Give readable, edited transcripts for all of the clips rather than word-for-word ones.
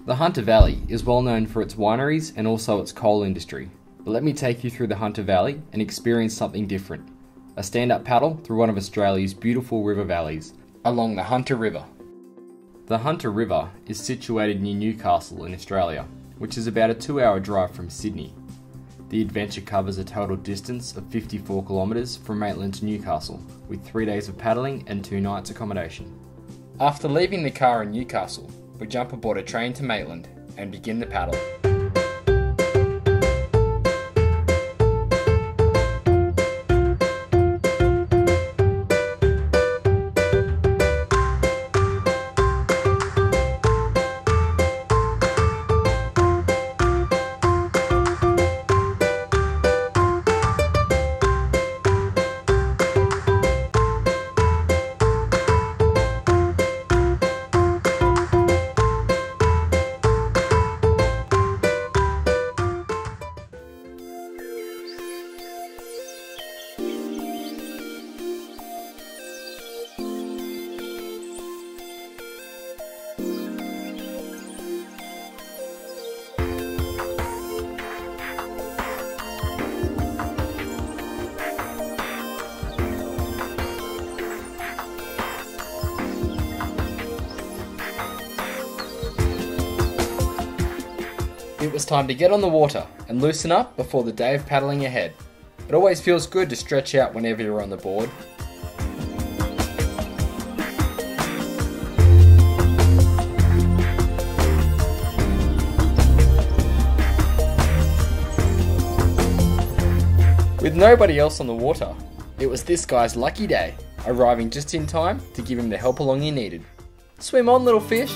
The Hunter Valley is well known for its wineries and also its coal industry, but let me take you through the Hunter Valley and experience something different. A stand-up paddle through one of Australia's beautiful river valleys, along the Hunter River. The Hunter River is situated near Newcastle in Australia, which is about a 2-hour drive from Sydney. The adventure covers a total distance of 54 kilometres from Maitland to Newcastle, with 3 days of paddling and 2 nights accommodation. After leaving the car in Newcastle, we jump aboard a train to Maitland and begin the paddle. It was time to get on the water and loosen up before the day of paddling ahead. It always feels good to stretch out whenever you're on the board. With nobody else on the water, it was this guy's lucky day, arriving just in time to give him the help along he needed. Swim on, little fish!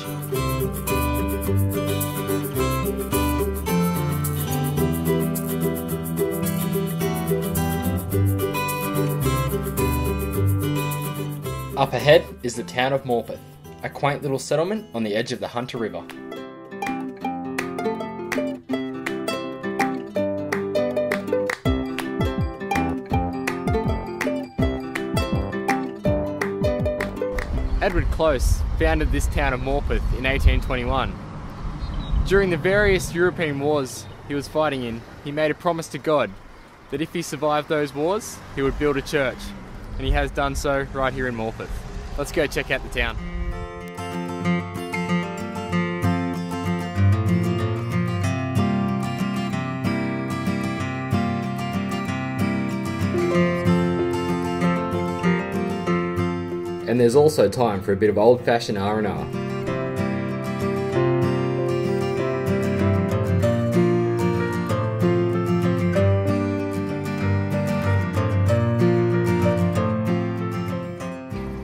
Up ahead is the town of Morpeth, a quaint little settlement on the edge of the Hunter River. Edward Close founded this town of Morpeth in 1821. During the various European wars he was fighting in, he made a promise to God that if he survived those wars, he would build a church. And he has done so right here in Morpeth. Let's go check out the town. And there's also time for a bit of old-fashioned R&R.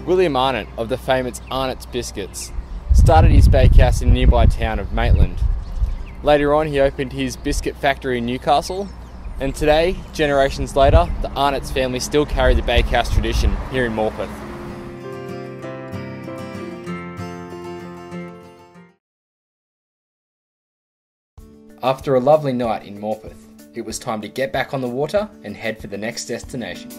William Arnott of the famous Arnott's Biscuits started his bakehouse in the nearby town of Maitland. Later on he opened his biscuit factory in Newcastle, and today, generations later, the Arnott's family still carry the bakehouse tradition here in Morpeth. After a lovely night in Morpeth, it was time to get back on the water and head for the next destination.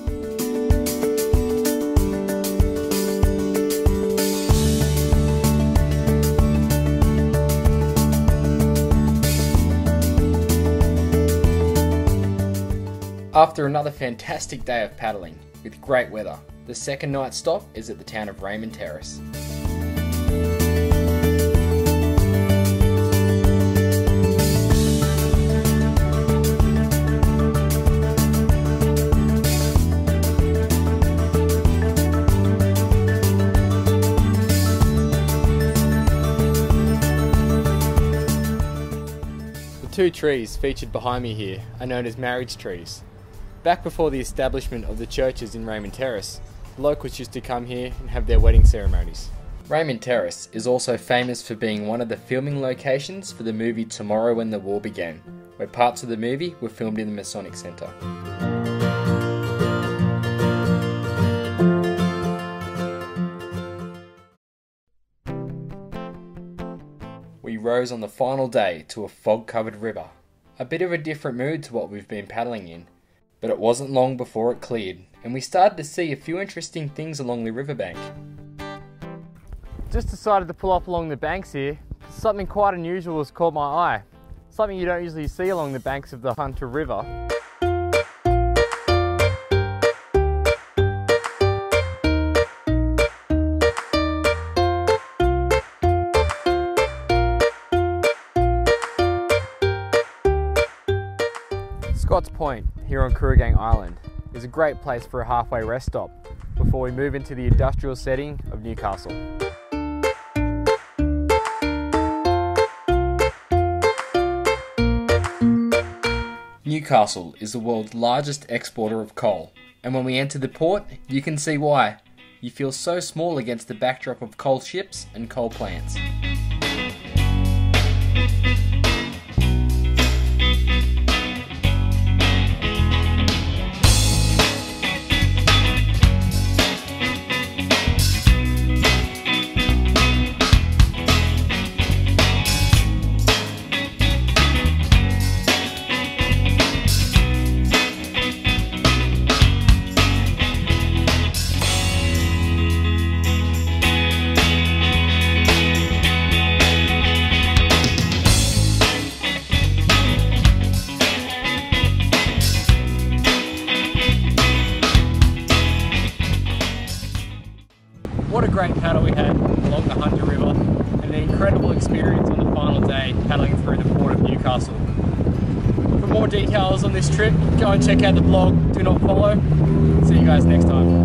After another fantastic day of paddling, with great weather, the second night stop is at the town of Raymond Terrace. The two trees featured behind me here are known as marriage trees. Back before the establishment of the churches in Raymond Terrace, the locals used to come here and have their wedding ceremonies. Raymond Terrace is also famous for being one of the filming locations for the movie Tomorrow When the War Began, where parts of the movie were filmed in the Masonic Centre. We rose on the final day to a fog-covered river, a bit of a different mood to what we've been paddling in. But it wasn't long before it cleared, and we started to see a few interesting things along the riverbank. Just decided to pull up along the banks here, Something quite unusual has caught my eye. Something you don't usually see along the banks of the Hunter River. Scott's Point, here on Kooragang Island, is a great place for a halfway rest stop before we move into the industrial setting of Newcastle. Newcastle is the world's largest exporter of coal, and when we enter the port, you can see why. You feel so small against the backdrop of coal ships and coal plants. What a great paddle we had along the Hunter River, and an incredible experience on the final day paddling through the port of Newcastle. For more details on this trip, go and check out the blog Do Not Follow. See you guys next time.